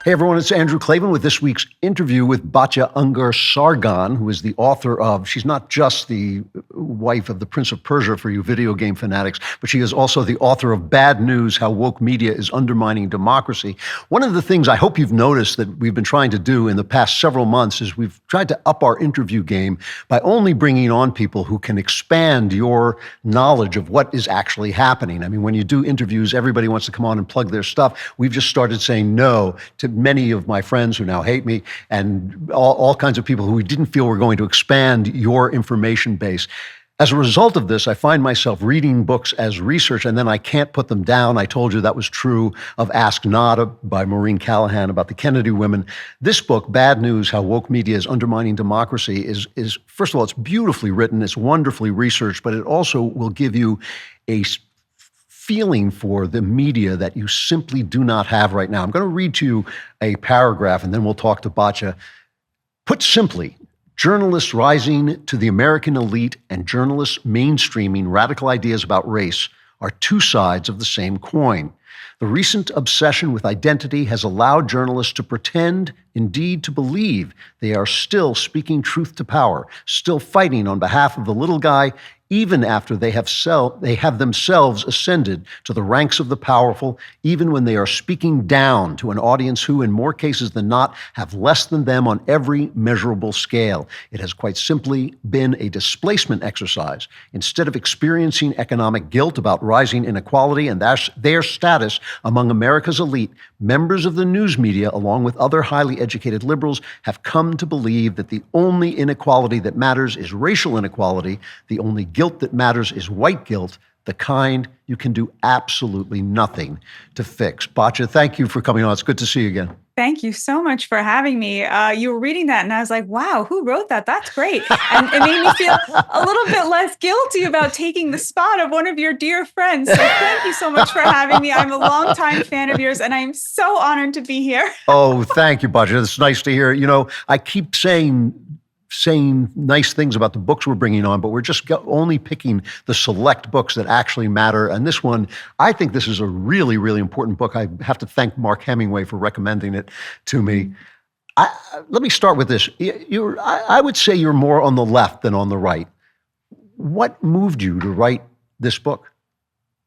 Hey everyone, it's Andrew Klavan with this week's interview with Batya Ungar-Sargon, who is the author of, she's not just the wife of the Prince of Persia for you video game fanatics, but she is also the author of Bad News, How Woke Media is Undermining Democracy. One of the things I hope you've noticed that we've been trying to do in the past several months is we've tried to up our interview game by only bringing on people who can expand your knowledge of what is actually happening. I mean, when you do interviews, everybody wants to come on and plug their stuff. We've just started saying no to many of my friends who now hate me and all kinds of people who we didn't feel were going to expand your information base. As a result of this, I find myself reading books as research, and then I can't put them down. I told you that was true of Ask Nada by Maureen Callahan about the Kennedy women. This book, Bad News, How Woke Media is Undermining Democracy, is first of all, it's beautifully written, it's wonderfully researched, but it also will give you a feeling for the media that you simply do not have right now. I'm going to read to you a paragraph, and then we'll talk to Batya. Put simply, journalists rising to the American elite and journalists mainstreaming radical ideas about race are two sides of the same coin. The recent obsession with identity has allowed journalists to pretend, indeed to believe, they are still speaking truth to power, still fighting on behalf of the little guy, even after they have themselves ascended to the ranks of the powerful, even when they are speaking down to an audience who, in more cases than not, have less than them on every measurable scale. It has quite simply been a displacement exercise. Instead of experiencing economic guilt about rising inequality and their status among America's elite, members of the news media, along with other highly educated liberals, have come to believe that the only inequality that matters is racial inequality, the only guilt that matters is white guilt, the kind you can do absolutely nothing to fix. Batya, thank you for coming on. It's good to see you again. Thank you so much for having me. You were reading that and I was like, wow, who wrote that? That's great. And it made me feel a little bit less guilty about taking the spot of one of your dear friends. So thank you so much for having me. I'm a longtime fan of yours and I'm so honored to be here. Oh, thank you, Batya. It's nice to hear. You know, I keep saying nice things about the books we're bringing on, but we're just only picking the select books that actually matter. And this one, I think this is a really, really important book. I have to thank Mark Hemingway for recommending it to me. Let me start with this. I would say you're more on the left than on the right. What moved you to write this book?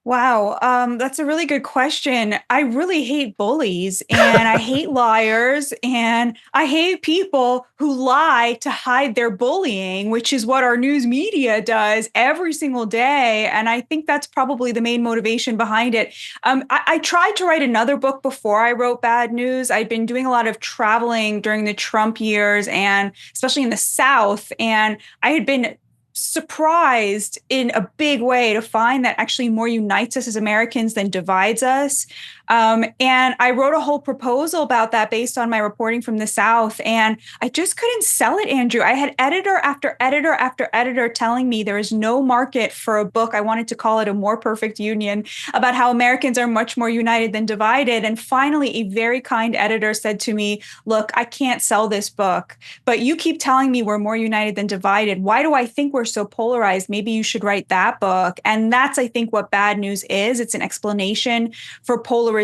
Wow, that's a really good question. I really hate bullies and I hate liars and I hate people who lie to hide their bullying, which is what our news media does every single day. And I think that's probably the main motivation behind it. I tried to write another book before I wrote Bad News. I'd been doing a lot of traveling during the Trump years and especially in the South. And I had been surprised in a big way to find that actually more unites us as Americans than divides us. And I wrote a whole proposal about that based on my reporting from the South. And I just couldn't sell it, Andrew. I had editor after editor after editor telling me there is no market for a book. I wanted to call it A More Perfect Union, about how Americans are much more united than divided. And finally, a very kind editor said to me, look, I can't sell this book, but you keep telling me we're more united than divided. Why do I think we're so polarized? Maybe you should write that book. And that's, I think, what Bad News is. It's an explanation for polarization,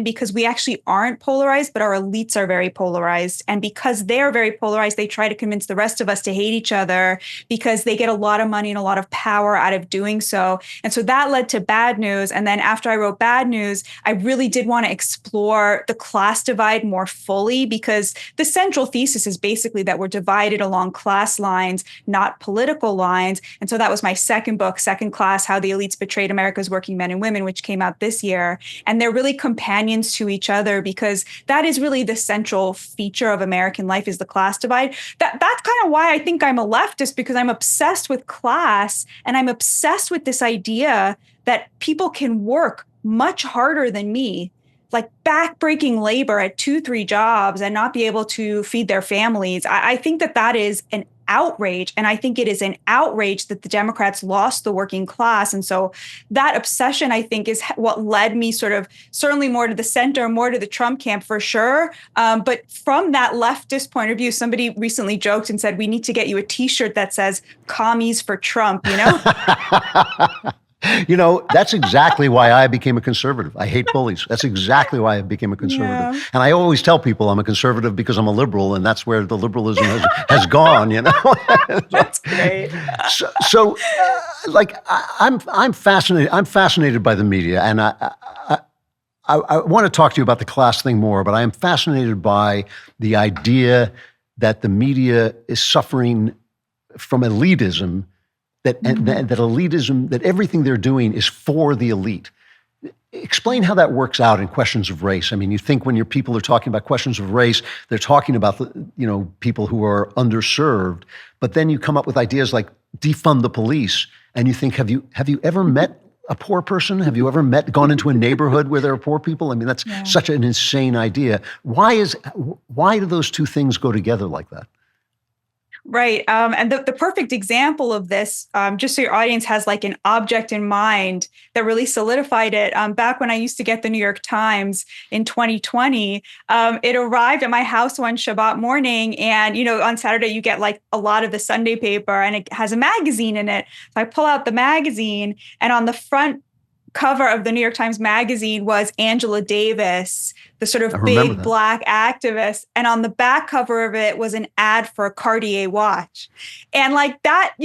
because we actually aren't polarized, but our elites are very polarized. And because they're very polarized, they try to convince the rest of us to hate each other because they get a lot of money and a lot of power out of doing so. And so that led to Bad News. And then after I wrote Bad News, I really did want to explore the class divide more fully, because the central thesis is basically that we're divided along class lines, not political lines. And so that was my second book, Second Class, How the Elites Betrayed America's Working Men and Women, which came out this year. And they're really companions to each other, because that is really the central feature of American life, is the class divide. That's kind of why I think I'm a leftist, because I'm obsessed with class and I'm obsessed with this idea that people can work much harder than me, like backbreaking labor at 2-3 jobs and not be able to feed their families. I think that is an outrage. And I think it is an outrage that the Democrats lost the working class. And so that obsession, I think, is what led me sort of certainly more to the center, more to the Trump camp for sure. But from that leftist point of view, somebody recently joked and said, we need to get you a T-shirt that says commies for Trump, you know? That's exactly why I became a conservative. I hate bullies. That's exactly why I became a conservative. Yeah. And I always tell people I'm a conservative because I'm a liberal, and that's where the liberalism has gone. That's great. I'm fascinated. I'm fascinated by the media, and I want to talk to you about the class thing more. But I am fascinated by the idea that the media is suffering from elitism. That elitism, that everything they're doing is for the elite. Explain how that works out in questions of race. I mean, you think when your people are talking about questions of race, they're talking about people who are underserved, but then you come up with ideas like defund the police, and you think, have you ever met a poor person? Have you ever gone into a neighborhood where there are poor people? I mean, that's such an insane idea. Why do those two things go together like that? Right. And the perfect example of this, just so your audience has like an object in mind that really solidified it. Back when I used to get the New York Times in 2020, it arrived at my house one Shabbat morning. And, on Saturday, you get like a lot of the Sunday paper and it has a magazine in it. So I pull out the magazine, and on the front cover of the New York Times magazine was Angela Davis, the sort of big black activist. And on the back cover of it was an ad for a Cartier watch. And like that,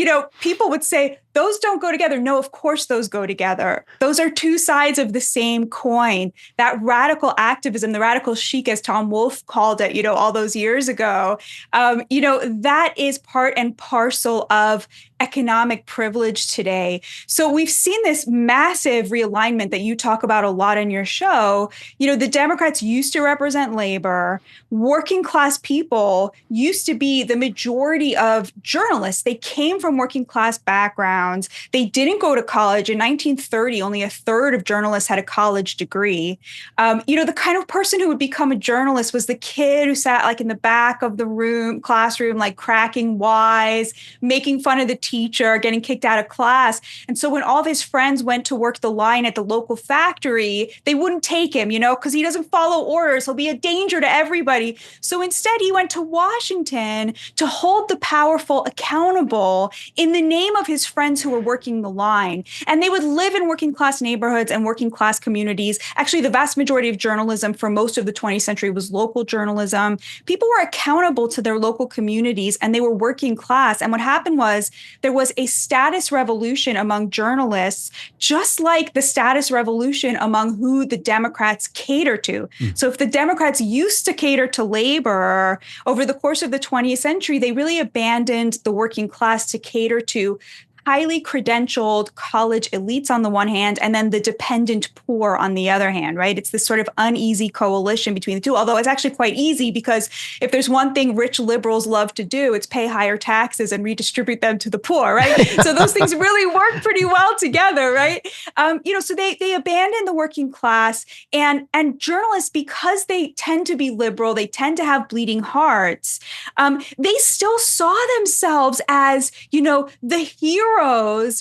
people would say, those don't go together. No, of course those go together. Those are two sides of the same coin. That radical activism, the radical chic, as Tom Wolfe called it, all those years ago, that is part and parcel of economic privilege today. So we've seen this massive realignment that you talk about a lot in your show. The Democrats used to represent labor. Working class people used to be the majority of journalists. They came from working class backgrounds. They didn't go to college. In 1930, only a third of journalists had a college degree. The kind of person who would become a journalist was the kid who sat like in the back of the classroom, like cracking wise, making fun of the teacher, getting kicked out of class. And so when all of his friends went to work the line at the local factory, they wouldn't take him, because he doesn't follow orders. He'll be a danger to everybody. So instead, he went to Washington to hold the powerful accountable in the name of his friends who were working the line. And they would live in working class neighborhoods and working class communities. Actually, the vast majority of journalism for most of the 20th century was local journalism. People were accountable to their local communities, and they were working class. And what happened was there was a status revolution among journalists, just like the status revolution among who the Democrats cater to. So if the Democrats used to cater to labor, over the course of the 20th century, they really abandoned the working class to cater to highly credentialed college elites on the one hand, and then the dependent poor on the other hand, right? It's this sort of uneasy coalition between the two, although it's actually quite easy because if there's one thing rich liberals love to do, it's pay higher taxes and redistribute them to the poor, right? So those things really work pretty well together, right? So they abandon the working class, and journalists, because they tend to be liberal, they tend to have bleeding hearts, they still saw themselves as, the hero,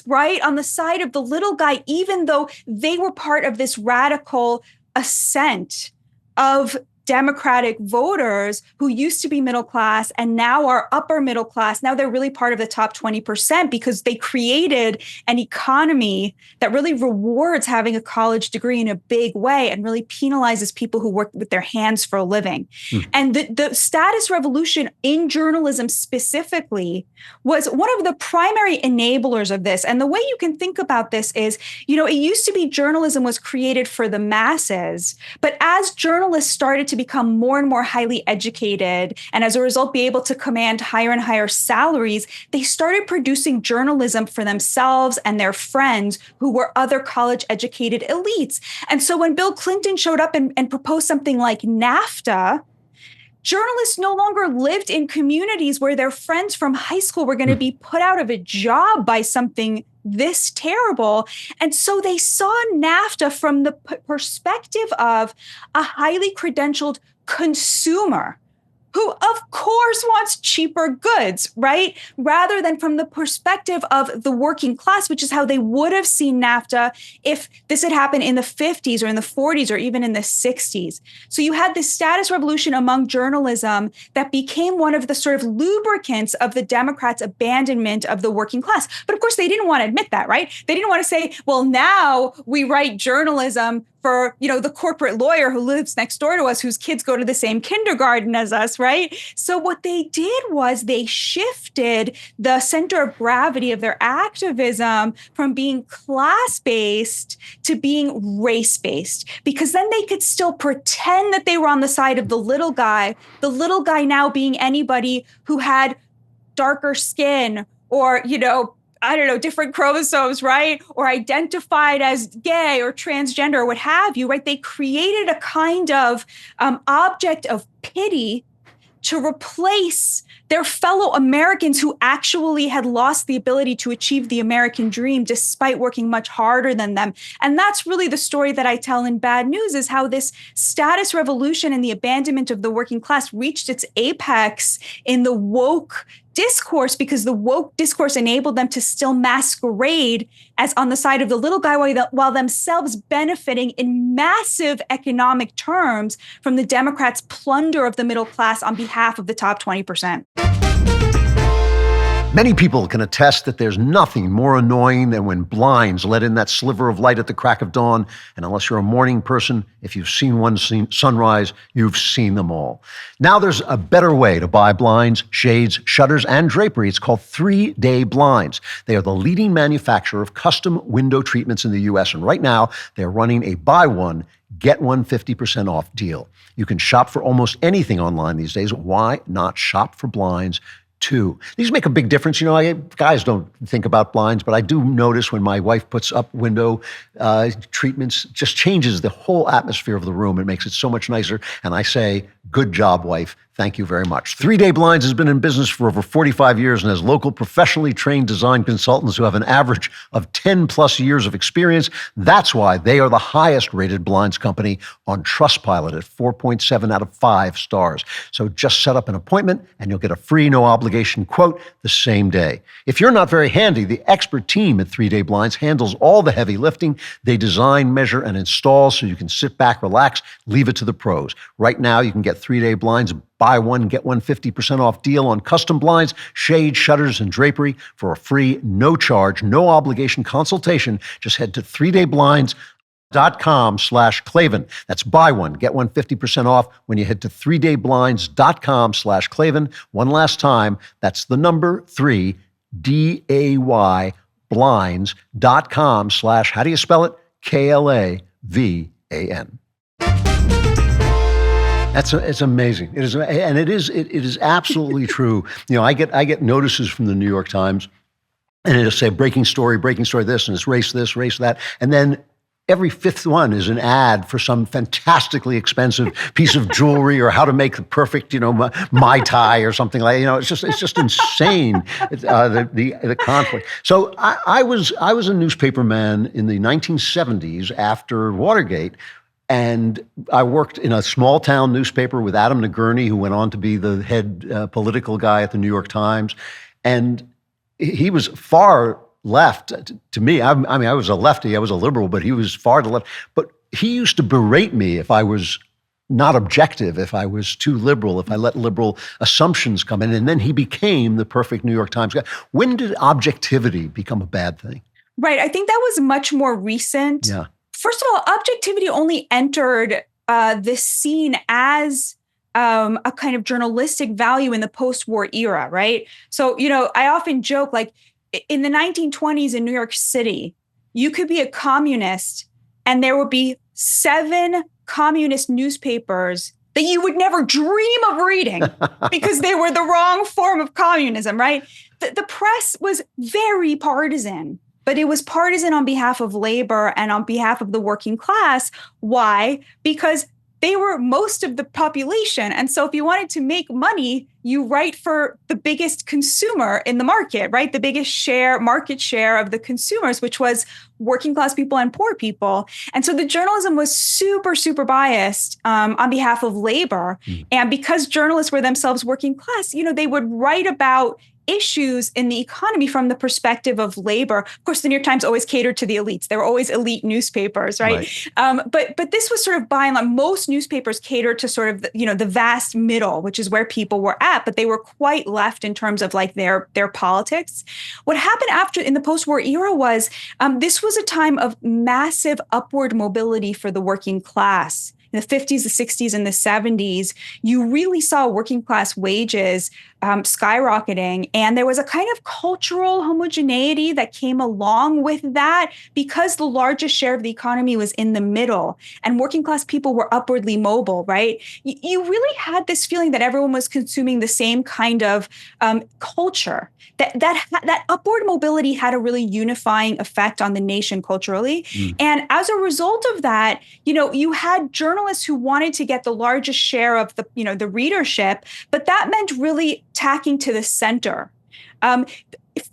right, on the side of the little guy, even though they were part of this radical ascent of Democratic voters who used to be middle class and now are upper middle class. Now they're really part of the top 20% because they created an economy that really rewards having a college degree in a big way and really penalizes people who work with their hands for a living. And the status revolution in journalism specifically was one of the primary enablers of this. And the way you can think about this is, it used to be journalism was created for the masses, but as journalists started to become more and more highly educated, and as a result, be able to command higher and higher salaries, they started producing journalism for themselves and their friends who were other college-educated elites. And so when Bill Clinton showed up and proposed something like NAFTA, journalists no longer lived in communities where their friends from high school were going to be put out of a job by something this terrible. And so they saw NAFTA from the perspective of a highly credentialed consumer who of course wants cheaper goods, right? Rather than from the perspective of the working class, which is how they would have seen NAFTA if this had happened in the 50s or in the 40s or even in the 60s. So you had this status revolution among journalism that became one of the sort of lubricants of the Democrats' abandonment of the working class. But of course, they didn't want to admit that, right? They didn't want to say, well, now we write journalism for, the corporate lawyer who lives next door to us, whose kids go to the same kindergarten as us, right? So what they did was they shifted the center of gravity of their activism from being class-based to being race-based, because then they could still pretend that they were on the side of the little guy now being anybody who had darker skin or, I don't know, different chromosomes, right? Or identified as gay or transgender or what have you, right? They created a kind of object of pity to replace their fellow Americans who actually had lost the ability to achieve the American dream despite working much harder than them. And that's really the story that I tell in Bad News, is how this status revolution and the abandonment of the working class reached its apex in the woke discourse, because the woke discourse enabled them to still masquerade as on the side of the little guy while themselves benefiting in massive economic terms from the Democrats' plunder of the middle class on behalf of the top 20%. Many people can attest that there's nothing more annoying than when blinds let in that sliver of light at the crack of dawn. And unless you're a morning person, if you've seen one sunrise, you've seen them all. Now there's a better way to buy blinds, shades, shutters, and drapery. It's called 3-Day Blinds. They are the leading manufacturer of custom window treatments in the U.S. And right now, they're running a buy one, get one 50% off deal. You can shop for almost anything online these days. Why not shop for blinds too? These make a big difference. Guys don't think about blinds, but I do notice when my wife puts up window treatments, it just changes the whole atmosphere of the room. It makes it so much nicer. And I say, good job, wife. Thank you very much. 3-Day Blinds has been in business for over 45 years and has local professionally trained design consultants who have an average of 10 plus years of experience. That's why they are the highest rated blinds company on Trustpilot at 4.7 out of 5 stars. So just set up an appointment and you'll get a free, no obligation quote the same day. If you're not very handy, the expert team at 3-Day Blinds handles all the heavy lifting. They design, measure, and install so you can sit back, relax, leave it to the pros. Right now, you can get 3-Day Blinds buy one, get one 50% off deal on custom blinds, shades, shutters, and drapery for a free, no charge, no obligation consultation. Just head to 3dayblinds.com/Klavan. That's buy one, get one 50% off when you head to 3dayblinds.com/Klavan. One last time, that's the number 3, DAY, blinds.com/ how do you spell it? KLAVAN. It's amazing. It is absolutely true. I get notices from the New York Times, and it'll say breaking story this, and it's race this, race that, and then every fifth one is an ad for some fantastically expensive piece of jewelry or how to make the perfect, Mai Tai or something like. It's just insane. The conflict. So I was a newspaperman in the 1970s after Watergate. And I worked in a small town newspaper with Adam Nagurney, who went on to be the head political guy at the New York Times. And he was far left to me. I was a lefty, I was a liberal, but he was far to left. But he used to berate me if I was not objective, if I was too liberal, if I let liberal assumptions come in. And then he became the perfect New York Times guy. When did objectivity become a bad thing? Right. I think that was much more recent. Yeah. First of all, objectivity only entered this scene as a kind of journalistic value in the post-war era, right? So, I often joke, like in the 1920s in New York City, you could be a communist and there would be 7 communist newspapers that you would never dream of reading because they were the wrong form of communism, right? The press was very partisan. But it was partisan on behalf of labor and on behalf of the working class. Why? Because they were most of the population. And so if you wanted to make money, you write for the biggest consumer in the market, right? The biggest market share of the consumers, which was working class people and poor people. And so the journalism was super, super biased on behalf of labor. And because journalists were themselves working class, they would write about issues in the economy from the perspective of labor. Of course, the New York Times always catered to the elites. They were always elite newspapers, right? But this was sort of by and large, most newspapers catered to sort of the vast middle, which is where people were at, but they were quite left in terms of like their politics. What happened after in the post-war era was this was a time of massive upward mobility for the working class. In the 50s, the 60s, and the 70s, you really saw working class wages skyrocketing. And there was a kind of cultural homogeneity that came along with that because the largest share of the economy was in the middle and working class people were upwardly mobile, right? You really had this feeling that everyone was consuming the same kind of culture. That upward mobility had a really unifying effect on the nation culturally. And as a result of that, you had journalists who wanted to get the largest share of the readership, but that meant really tacking to the center.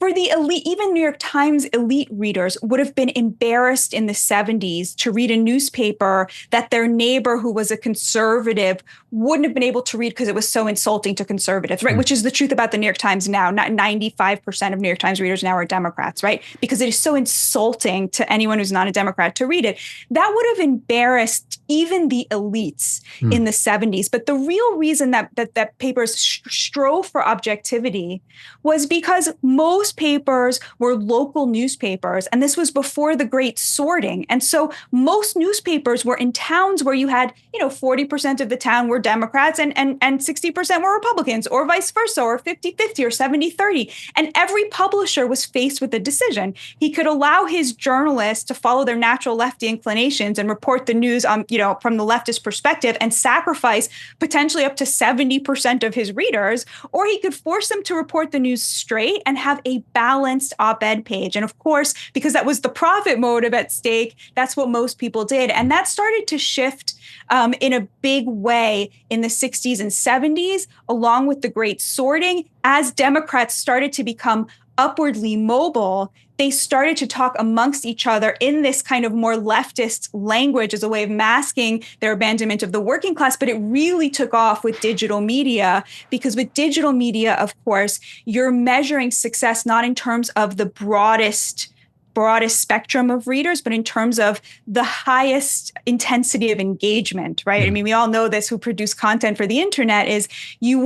For the elite, even New York Times elite readers would have been embarrassed in the 70s to read a newspaper that their neighbor who was a conservative wouldn't have been able to read because it was so insulting to conservatives, right? Which is the truth about the New York Times now. Not 95% of New York Times readers now are Democrats, right? Because it is so insulting to anyone who's not a Democrat to read it. That would have embarrassed even the elites in the 70s. But the real reason that papers strove for objectivity was because most papers were local newspapers, and this was before the Great Sorting. And so most newspapers were in towns where you had, 40% of the town were Democrats and 60% were Republicans, or vice versa, or 50-50 or 70-30. And every publisher was faced with a decision. He could allow his journalists to follow their natural lefty inclinations and report the news from the leftist perspective and sacrifice potentially up to 70% of his readers, or he could force them to report the news straight and have a balanced op-ed page. And of course, because that was the profit motive at stake, that's what most people did. And that started to shift in a big way in the 60s and 70s, along with the Great Sorting. As Democrats started to become upwardly mobile, they started to talk amongst each other in this kind of more leftist language as a way of masking their abandonment of the working class. But it really took off with digital media, because with digital media, of course, you're measuring success not in terms of the broadest spectrum of readers, but in terms of the highest intensity of engagement, right? I mean, we all know this who produce content for the internet is you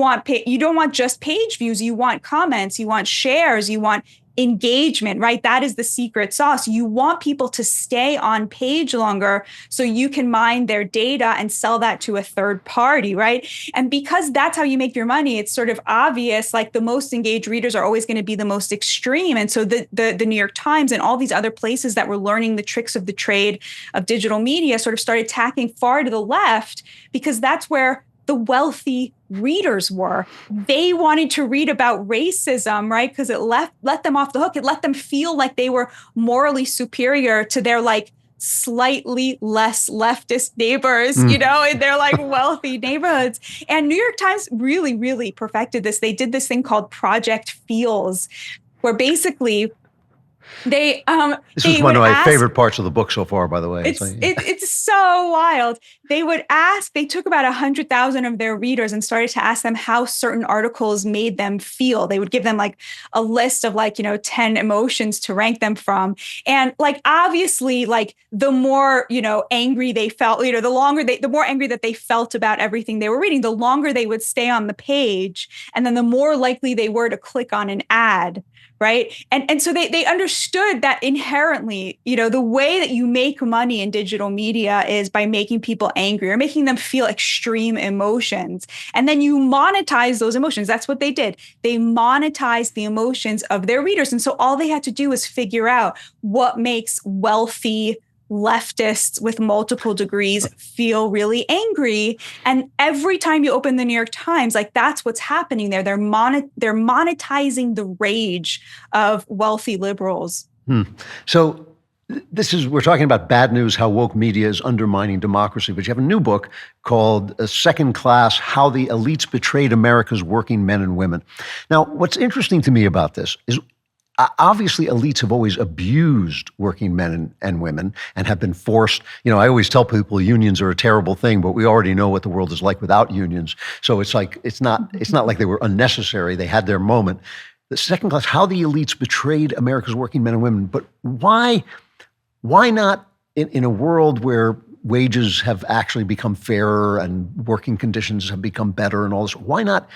don't want just page views, you want comments, you want shares, you want engagement, right? That is the secret sauce. You want people to stay on page longer so you can mine their data and sell that to a third party, right? And because that's how you make your money, it's sort of obvious, like the most engaged readers are always going to be the most extreme. And so the New York Times and all these other places that were learning the tricks of the trade of digital media sort of started tacking far to the left, because that's where the wealthy readers were. They wanted to read about racism, right? Because it let them off the hook. It let them feel like they were morally superior to their like slightly less leftist neighbors, in their like wealthy neighborhoods. And New York Times really, really perfected this. They did this thing called Project Feels, where basically this is one of my favorite parts of the book so far, by the way. It's so wild. They took about 100,000 of their readers and started to ask them how certain articles made them feel. They would give them like a list of 10 emotions to rank them from. And obviously, the more, angry they felt, the more angry that they felt about everything they were reading, the longer they would stay on the page. And then the more likely they were to click on an ad. Right. And so they understood that inherently, the way that you make money in digital media is by making people angry or making them feel extreme emotions. And then you monetize those emotions. That's what they did. They monetized the emotions of their readers. And so all they had to do was figure out what makes wealthy leftists with multiple degrees feel really angry. And every time you open the New York Times, that's what's happening there. They're monetizing the rage of wealthy liberals. So we're talking about bad news, how woke media is undermining democracy, but you have a new book called Second Class, How the Elites Betrayed America's Working Men and Women. Now, what's interesting to me about this is obviously elites have always abused working men and women and have been forced. I always tell people unions are a terrible thing, but we already know what the world is like without unions. So it's not like they were unnecessary. They had their moment. The second class, how the elites betrayed America's working men and women. But why not in a world where wages have actually become fairer and working conditions have become better and all this, why not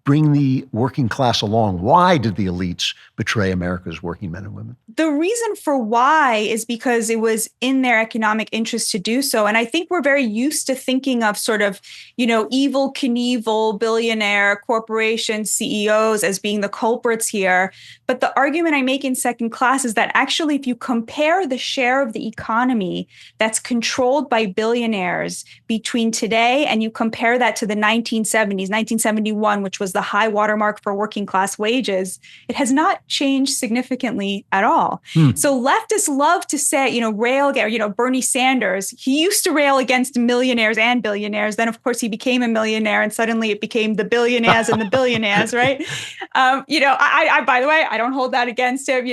bring the working class along? Why did the elites betray America's working men and women? The reason for why is because it was in their economic interest to do so. And I think we're very used to thinking of sort of, Evel Knievel, billionaire corporation CEOs as being the culprits here. But the argument I make in Second Class is that actually, if you compare the share of the economy that's controlled by billionaires between today and you compare that to the 1970s, 1971, which was the high watermark for working class wages, it has not changed significantly at all. So leftists love to say, rail against, Bernie Sanders, he used to rail against millionaires and billionaires. Then, of course, he became a millionaire and suddenly it became the billionaires and the billionaires, right? I by the way, I don't hold that against him,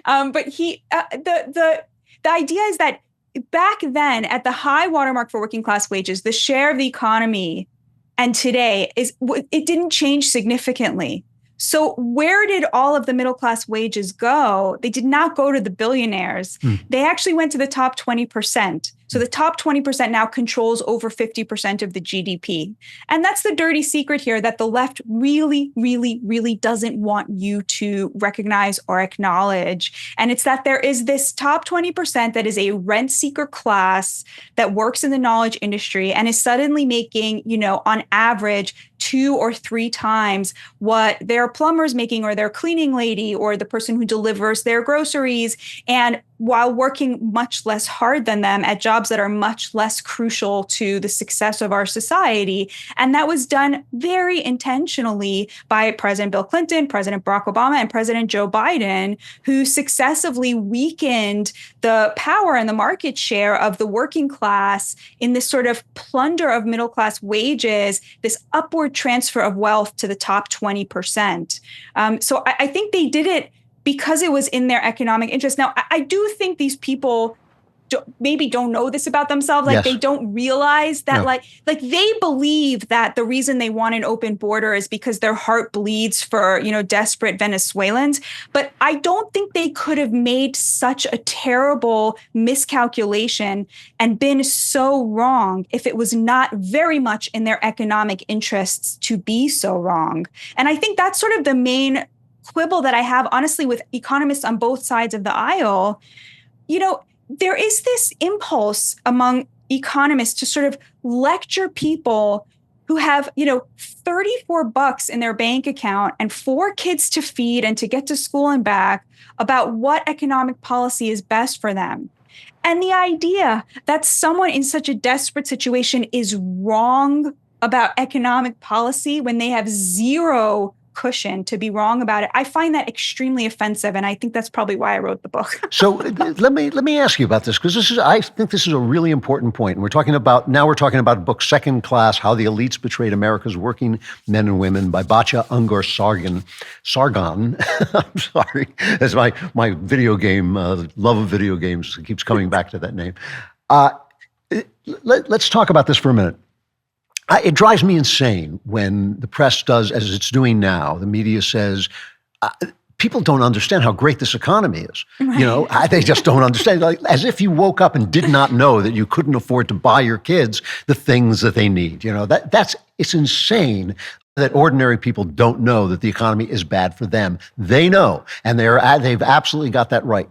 but the idea is that back then at the high watermark for working class wages, the share of the economy and today it didn't change significantly. So where did all of the middle class wages go? They did not go to the billionaires. They actually went to the top 20%. So the top 20% now controls over 50% of the GDP. And that's the dirty secret here that the left really, really, really doesn't want you to recognize or acknowledge. And it's that there is this top 20% that is a rent seeker class that works in the knowledge industry and is suddenly making, on average, 2 or 3 times what their plumber's making or their cleaning lady or the person who delivers their groceries. And while working much less hard than them at jobs that are much less crucial to the success of our society. And that was done very intentionally by President Bill Clinton, President Barack Obama, and President Joe Biden, who successively weakened the power and the market share of the working class in this sort of plunder of middle class wages, this upward transfer of wealth to the top 20%. So I think they did it because it was in their economic interest. Now, I do think these people maybe don't know this about themselves. Like they don't realize that like they believe that the reason they want an open border is because their heart bleeds for, desperate Venezuelans. But I don't think they could have made such a terrible miscalculation and been so wrong if it was not very much in their economic interests to be so wrong. And I think that's sort of the main quibble that I have, honestly, with economists on both sides of the aisle. There is this impulse among economists to sort of lecture people who have, $34 in their bank account and 4 kids to feed and to get to school and back about what economic policy is best for them. And the idea that someone in such a desperate situation is wrong about economic policy when they have zero cushion to be wrong about it, I find that extremely offensive, and I think that's probably why I wrote the book. So let me ask you about this, because I think this is a really important point. And we're talking about a book, Second Class: How the Elites Betrayed America's Working Men and Women, by Batya Ungar-Sargon. I'm sorry, that's my video game love of video games keeps coming back to that name. Let's talk about this for a minute. It drives me insane when the press does, as it's doing now. The media says, people don't understand how great this economy is. Right. They just don't understand. Like, as if you woke up and did not know that you couldn't afford to buy your kids the things that they need. It's insane that ordinary people don't know that the economy is bad for them. They know, and they've absolutely got that right.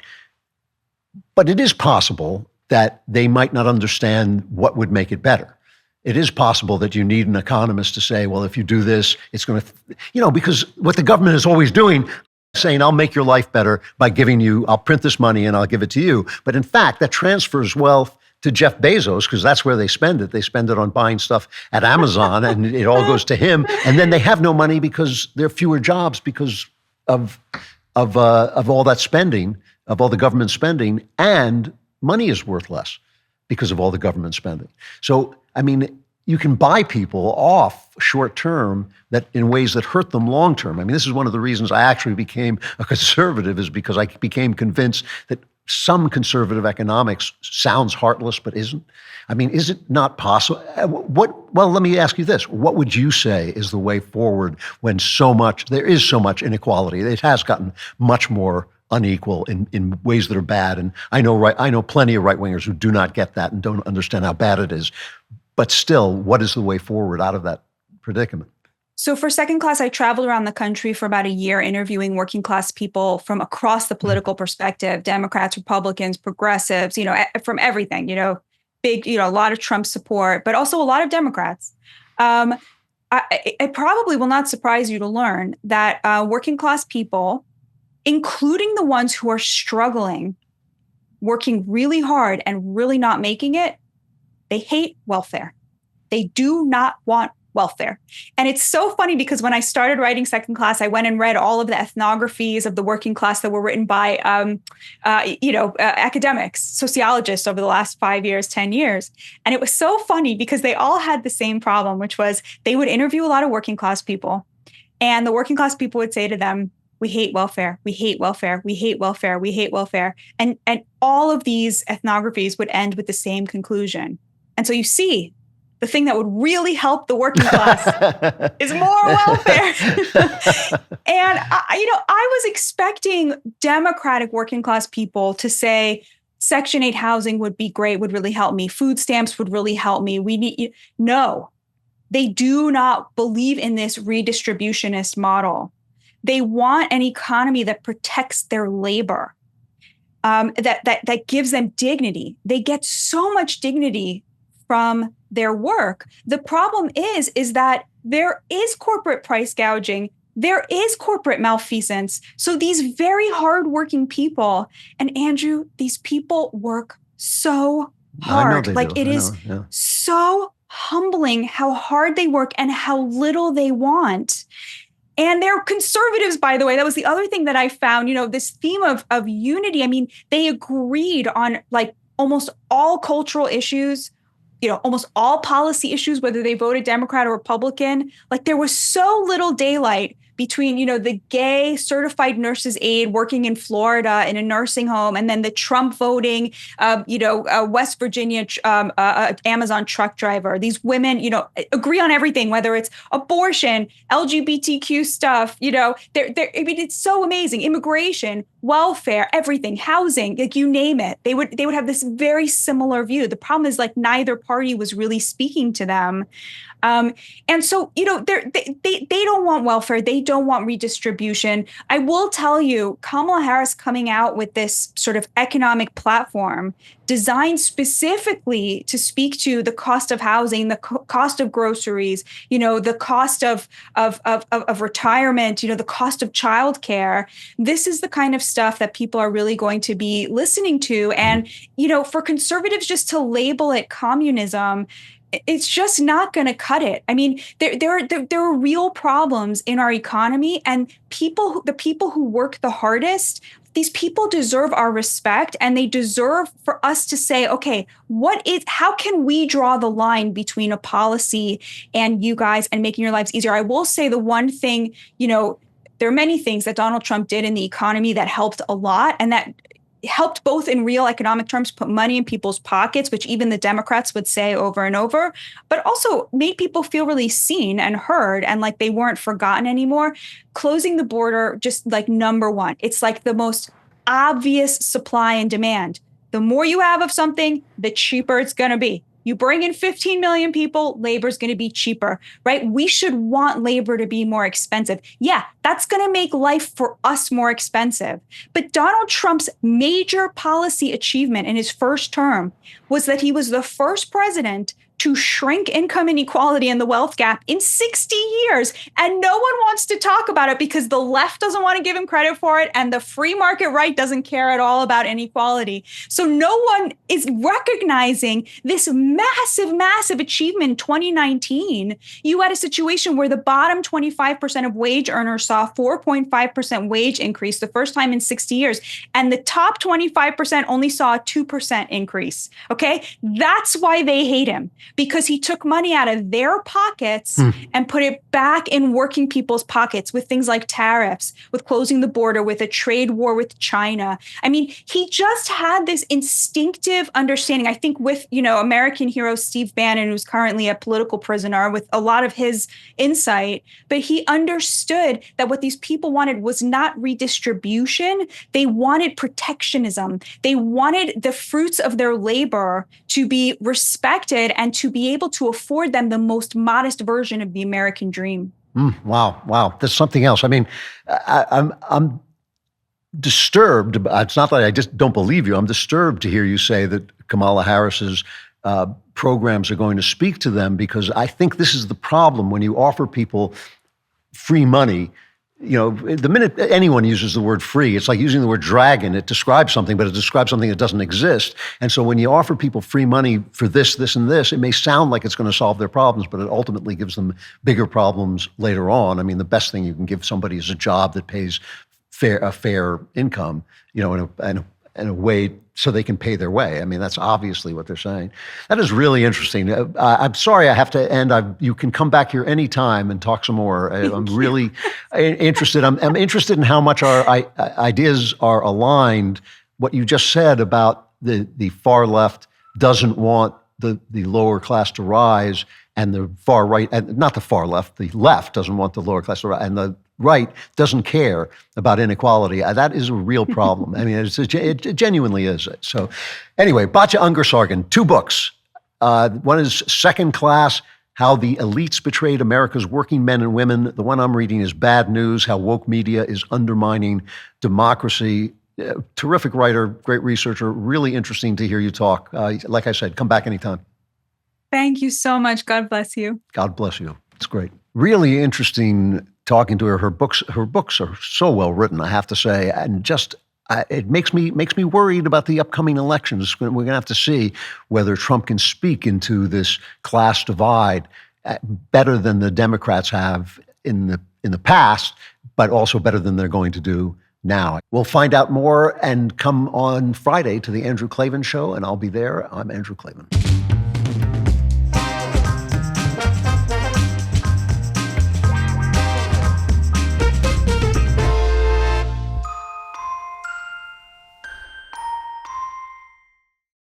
But it is possible that they might not understand what would make it better. It is possible that you need an economist to say, well, if you do this, it's going to, because what the government is always doing, saying, I'll make your life better by I'll print this money and I'll give it to you. But in fact, that transfers wealth to Jeff Bezos, because that's where they spend it. They spend it on buying stuff at Amazon and it all goes to him. And then they have no money because there are fewer jobs because of all that spending of all the government spending, and money is worth less because of all the government spending. So, I mean, you can buy people off short term that in ways that hurt them long term. I mean, this is one of the reasons I actually became a conservative, is because I became convinced that some conservative economics sounds heartless but isn't. I mean, is it not possible? Well, let me ask you this. What would you say is the way forward when there is so much inequality? It has gotten much more unequal in ways that are bad. And I know plenty of right-wingers who do not get that and don't understand how bad it is. But still, what is the way forward out of that predicament? So for Second Class, I traveled around the country for about a year interviewing working class people from across the political perspective, Democrats, Republicans, progressives, from everything, big, a lot of Trump support, but also a lot of Democrats. It probably will not surprise you to learn that working class people, including the ones who are struggling, working really hard and really not making it, they hate welfare. They do not want welfare. And it's so funny because when I started writing Second Class, I went and read all of the ethnographies of the working class that were written by, academics, sociologists over the last 5 years, 10 years. And it was so funny because they all had the same problem, which was they would interview a lot of working class people. And the working class people would say to them, we hate welfare, we hate welfare, we hate welfare, we hate welfare. And all of these ethnographies would end with the same conclusion. And so you see, the thing that would really help the working class is more welfare. And I was expecting Democratic working class people to say Section 8 housing would be great, would really help me. Food stamps would really help me. No, they do not believe in this redistributionist model. They want an economy that protects their labor, that gives them dignity. They get so much dignity from their work. The problem is that there is corporate price gouging. There is corporate malfeasance. So these very hardworking people, and Andrew, these people work so hard. It is so humbling how hard they work and how little they want. And they're conservatives, by the way. That was the other thing that I found, this theme of unity. I mean, they agreed on almost all cultural issues, almost all policy issues, whether they voted Democrat or Republican. There was so little daylight between, the gay certified nurse's aide working in Florida in a nursing home, and then the Trump voting, West Virginia Amazon truck driver. These women, agree on everything, whether it's abortion, LGBTQ stuff. It's so amazing. Immigration, welfare, everything, housing, you name it. They would have this very similar view. The problem is neither party was really speaking to them. And so, they don't want welfare. They don't want redistribution. I will tell you, Kamala Harris coming out with this sort of economic platform designed specifically to speak to the cost of housing, the cost of groceries, the cost of retirement, the cost of childcare. This is the kind of stuff that people are really going to be listening to. And, for conservatives just to label it communism, it's just not going to cut it. I mean, there are real problems in our economy, and the people who work the hardest, these people deserve our respect, and they deserve for us to say, okay, how can we draw the line between a policy and you guys and making your lives easier? I will say the one thing, there are many things that Donald Trump did in the economy that helped a lot, and that helped both in real economic terms, put money in people's pockets, which even the Democrats would say over and over, but also made people feel really seen and heard and like they weren't forgotten anymore. Closing the border, just number one, it's the most obvious supply and demand. The more you have of something, the cheaper it's going to be. You bring in 15 million people, labor's going to be cheaper, right? We should want labor to be more expensive. Yeah, that's going to make life for us more expensive. But Donald Trump's major policy achievement in his first term was that he was the first president to shrink income inequality and the wealth gap in 60 years. And no one wants to talk about it because the left doesn't want to give him credit for it. And the free market right doesn't care at all about inequality. So no one is recognizing this massive, massive achievement in 2019. You had a situation where the bottom 25% of wage earners saw 4.5% wage increase the first time in 60 years. And the top 25% only saw a 2% increase. Okay. That's why they hate him, because he took money out of their pockets and put it back in working people's pockets with things like tariffs, with closing the border, with a trade war with China. I mean, he just had this instinctive understanding, I think, with, American hero Steve Bannon, who's currently a political prisoner, with a lot of his insight. But he understood that what these people wanted was not redistribution. They wanted protectionism. They wanted the fruits of their labor to be respected and to be able to afford them the most modest version of the American dream. Wow. That's something else. I mean, I'm disturbed. It's not that I just don't believe you. I'm disturbed to hear you say that Kamala Harris's programs are going to speak to them, because I think this is the problem when you offer people free money. The minute anyone uses the word free, it's like using the word dragon. It describes something, but it describes something that doesn't exist. And so when you offer people free money for this, and this, it may sound like it's going to solve their problems, but it ultimately gives them bigger problems later on. I mean, the best thing you can give somebody is a job that pays a fair income, in a way so they can pay their way. I mean, that's obviously what they're saying. That is really interesting. I'm sorry I have to end. You can come back here anytime and talk some more. I'm really interested. I'm interested in how much our ideas are aligned. What you just said about the far left doesn't want the lower class to rise, and the far right, and not the far left, the left doesn't want the lower class to rise, and the right doesn't care about inequality. That is a real problem. I mean, it genuinely is. So anyway, Batya Ungar-Sargon, 2 books. One is Second Class, How the Elites Betrayed America's Working Men and Women. The one I'm reading is Bad News, How Woke Media is Undermining Democracy. Terrific writer, great researcher, really interesting to hear you talk. Like I said, come back anytime. Thank you so much. God bless you. God bless you. It's great. Really interesting talking to her. Her books are so well written, I have to say, and just it makes me worried about the upcoming elections. We're going to have to see whether Trump can speak into this class divide better than the Democrats have in the past, but also better than they're going to do now. We'll find out more and come on Friday to the Andrew Klavan Show, and I'll be there. I'm Andrew Klavan.